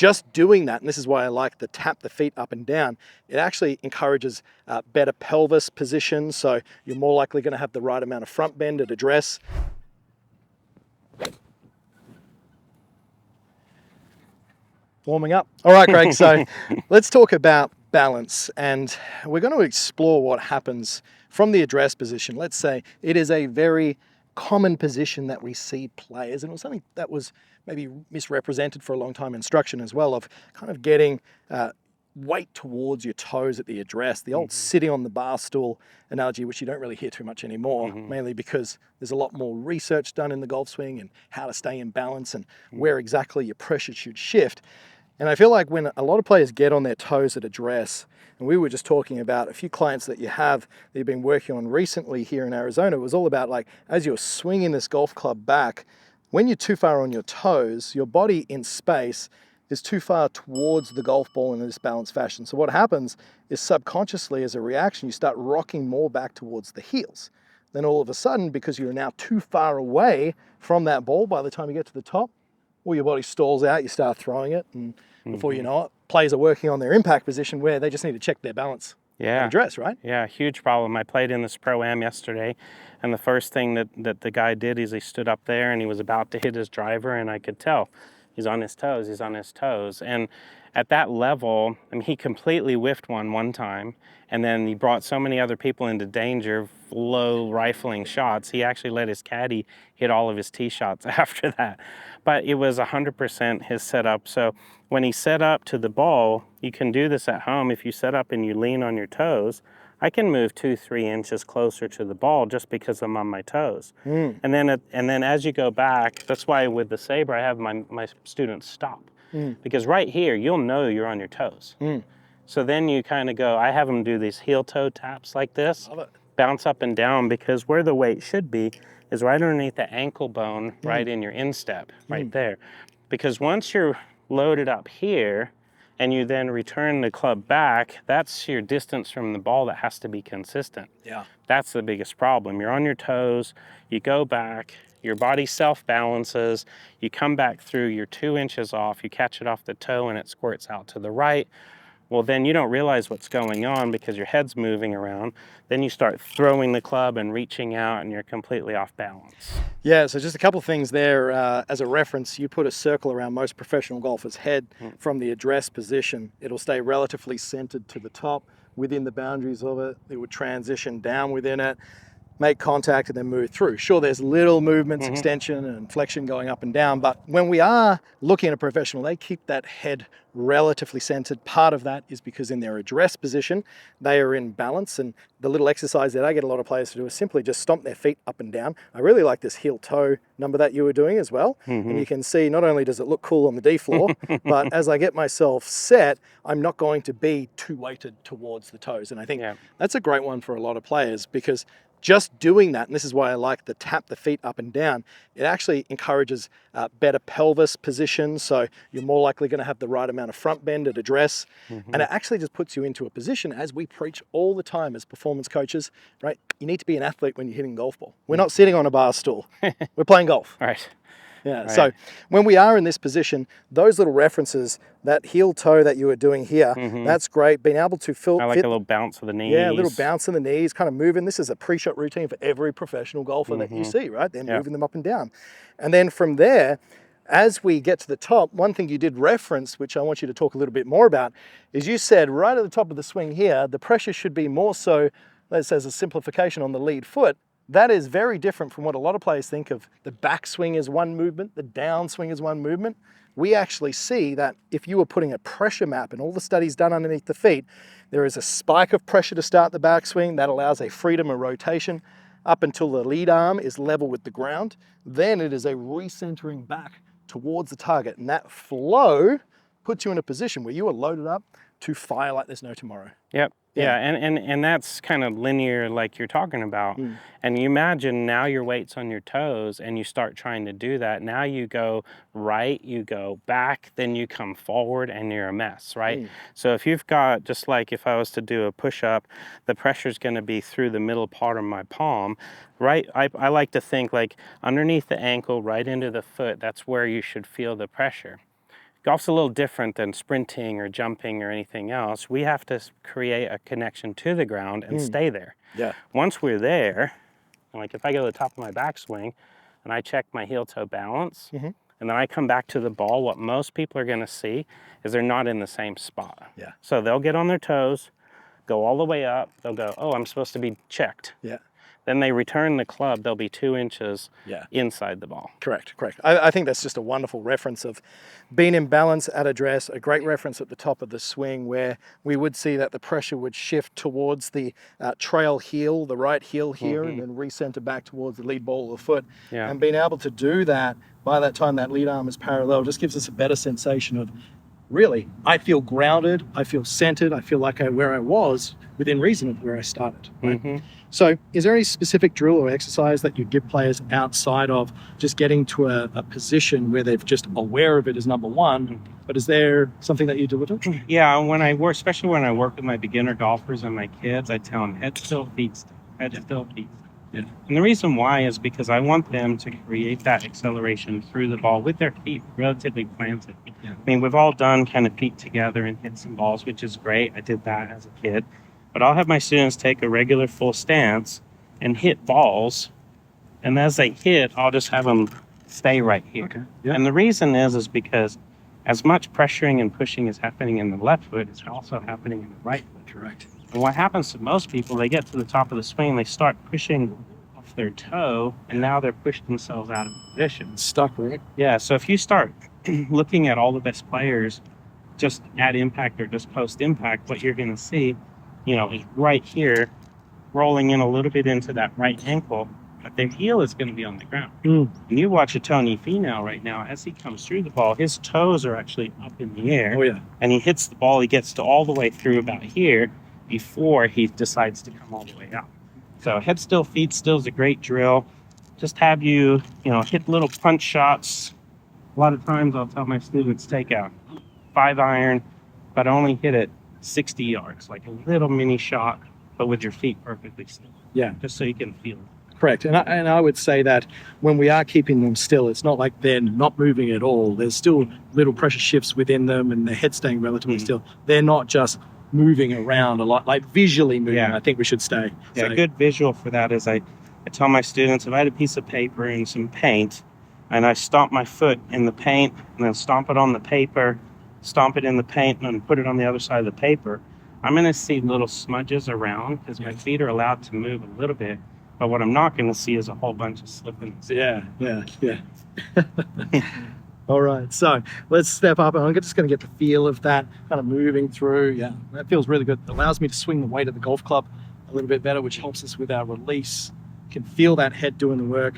just doing that, and this is why I like the tap the feet up and down, it actually encourages better pelvis position, so you're more likely going to have the right amount of front bend at address. Warming up. All right, Craig, so let's talk about balance, and we're going to explore what happens from the address position. Let's say it is a very common position that we see players, and it was something that was maybe misrepresented for a long time in instruction as well, of kind of getting weight towards your toes at the address, the old sitting on the bar stool analogy, which you don't really hear too much anymore, mainly because there's a lot more research done in the golf swing and how to stay in balance and where exactly your pressure should shift. And I feel like when a lot of players get on their toes at address, and we were just talking about a few clients that you have that you've been working on recently here in Arizona, it was all about, like, as you're swinging this golf club back, when you're too far on your toes, your body in space is too far towards the golf ball in this balanced fashion. So what happens is subconsciously, as a reaction, you start rocking more back towards the heels. Then all of a sudden, because you're now too far away from that ball by the time you get to the top, well, your body stalls out, you start throwing it, and before you know it, players are working on their impact position where they just need to check their balance at address, right? Yeah, huge problem. I played in this Pro-Am yesterday, and the first thing that the guy did is he stood up there and he was about to hit his driver, and I could tell he's on his toes, he's on his toes. And at that level, I mean, he completely whiffed one time, and then he brought so many other people into danger, low rifling shots. He actually let his caddy hit all of his tee shots after that. But it was 100% his setup. So when he set up to the ball, you can do this at home. If you set up and you lean on your toes, I can move 2-3 inches closer to the ball just because I'm on my toes. And then as you go back, that's why with the Sabre I have my students stop. Because right here, you'll know you're on your toes. So then you kind of go, I have them do these heel toe taps like this, bounce up and down, because where the weight should be is right underneath the ankle bone, right in your instep, right there. Because once you're loaded up here and you then return the club back, that's your distance from the ball that has to be consistent. Yeah. That's the biggest problem. You're on your toes, you go back, your body self-balances, you come back through, you're 2 inches off, you catch it off the toe and it squirts out to the right. Well, then you don't realize what's going on because your head's moving around. Then you start throwing the club and reaching out and you're completely off balance. Yeah, so just a couple of things there. As a reference, you put a circle around most professional golfers' head from the address position. It'll stay relatively centered to the top within the boundaries of it. It would transition down within it, make contact, and then move through. Sure, there's little movements, extension and flexion going up and down, but when we are looking at a professional, they keep that head relatively centered. Part of that is because in their address position, they are in balance, and the little exercise that I get a lot of players to do is simply just stomp their feet up and down. I really like this heel toe number that you were doing as well. And you can see not only does it look cool on the D floor, but as I get myself set, I'm not going to be too weighted towards the toes. And I think that's a great one for a lot of players, because just doing that, and this is why I like the tap the feet up and down, it actually encourages better pelvis position, so you're more likely going to have the right amount of front bend at address, and it actually just puts you into a position, as we preach all the time as performance coaches, right? You need to be an athlete when you're hitting a golf ball. We're not sitting on a bar stool. We're playing golf. Right. Yeah, so when we are in this position, those little references, that heel toe that you were doing here, that's great. Being able to I like a little bounce of the knees. Yeah, a little bounce in the knees, kind of moving. This is a pre-shot routine for every professional golfer that you see, right? They're moving them up and down. And then from there, as we get to the top, one thing you did reference, which I want you to talk a little bit more about, is you said right at the top of the swing here, the pressure should be more so, let's say as a simplification, on the lead foot. That is very different from what a lot of players think of. The backswing is one movement, the downswing is one movement. We actually see that if you were putting a pressure map and all the studies done underneath the feet, there is a spike of pressure to start the backswing that allows a freedom of rotation up until the lead arm is level with the ground. Then it is a recentering back towards the target, and that flow puts you in a position where you are loaded up to fire like there's no tomorrow. Yep. Yeah, and that's kind of linear like you're talking about. And you imagine now your weight's on your toes and you start trying to do that. Now you go right, you go back, then you come forward and you're a mess, right? So if you've got, just like if I was to do a push-up, the pressure's gonna be through the middle part of my palm, right? I like to think like underneath the ankle, right into the foot, that's where you should feel the pressure. golf's a little different than sprinting or jumping or anything else. We have to create a connection to the ground and stay there. Yeah. Once we're there, like if I go to the top of my backswing and I check my heel-toe balance, and then I come back to the ball, what most people are going to see is they're not in the same spot. Yeah. So they'll get on their toes, go all the way up, they'll go, oh, I'm supposed to be checked. Yeah. Then they return the club, they'll be 2 inches inside the ball. Correct. I think that's just a wonderful reference of being in balance at address, a great reference at the top of the swing where we would see that the pressure would shift towards the trail heel, the right heel here, and then recenter back towards the lead ball of the foot. Yeah. And being able to do that by that time that lead arm is parallel just gives us a better sensation of, really, I feel grounded, I feel centered, I feel like where I was within reason of where I started. Right? So is there any specific drill or exercise that you give players outside of just getting to a position where they're just aware of it as number one, but is there something that you do with it? Yeah, when I work, especially when I work with my beginner golfers and my kids, I tell them head still, feet still, head still, feet still. Yeah. And the reason why is because I want them to create that acceleration through the ball with their feet relatively planted. Yeah. I mean, we've all done kind of feet together and hit some balls, which is great. I did that as a kid. But I'll have my students take a regular full stance and hit balls. And as they hit, I'll just have them stay right here. Okay. Yeah. And the reason is because as much pressuring and pushing is happening in the left foot, it's also happening in the right foot. Correct. And what happens to most people, they get to the top of the swing, they start pushing off their toe, and now they're pushed themselves out of position. Stuck, right? Yeah, so if you start looking at all the best players just at impact or just post-impact, what you're going to see, is right here, rolling in a little bit into that right ankle, but their heel is going to be on the ground. And you watch a Tony Finau right now, as he comes through the ball, his toes are actually up in the air. Oh, yeah. And he hits the ball, he gets to all the way through about here before he decides to come all the way out. So head still, feet still is a great drill. Just have you, hit little punch shots. A lot of times I'll tell my students, take out 5-iron, but only hit it 60 yards, like a little mini shot, but with your feet perfectly still. Yeah. Just so you can feel it. Correct. And I would say that when we are keeping them still, it's not like they're not moving at all. There's still little pressure shifts within them and their head staying relatively still. They're not just moving around a lot, like visually moving. I think we should stay. Yeah, a good visual for that is I tell my students, if I had a piece of paper and some paint, and I stomp my foot in the paint and then stomp it on the paper, stomp it in the paint and then put it on the other side of the paper, I'm going to see little smudges around because my feet are allowed to move a little bit. But what I'm not going to see is a whole bunch of slipping. Yeah. All right, so let's step up, and I'm just going to get the feel of that kind of moving through. Yeah, that feels really good. It allows me to swing the weight of the golf club a little bit better, which helps us with our release. You can feel that head doing the work.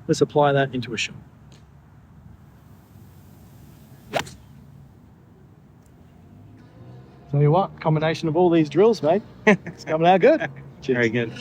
Let's apply that into a shot. Tell you what, combination of all these drills, mate, it's coming out good. Cheers. Very good.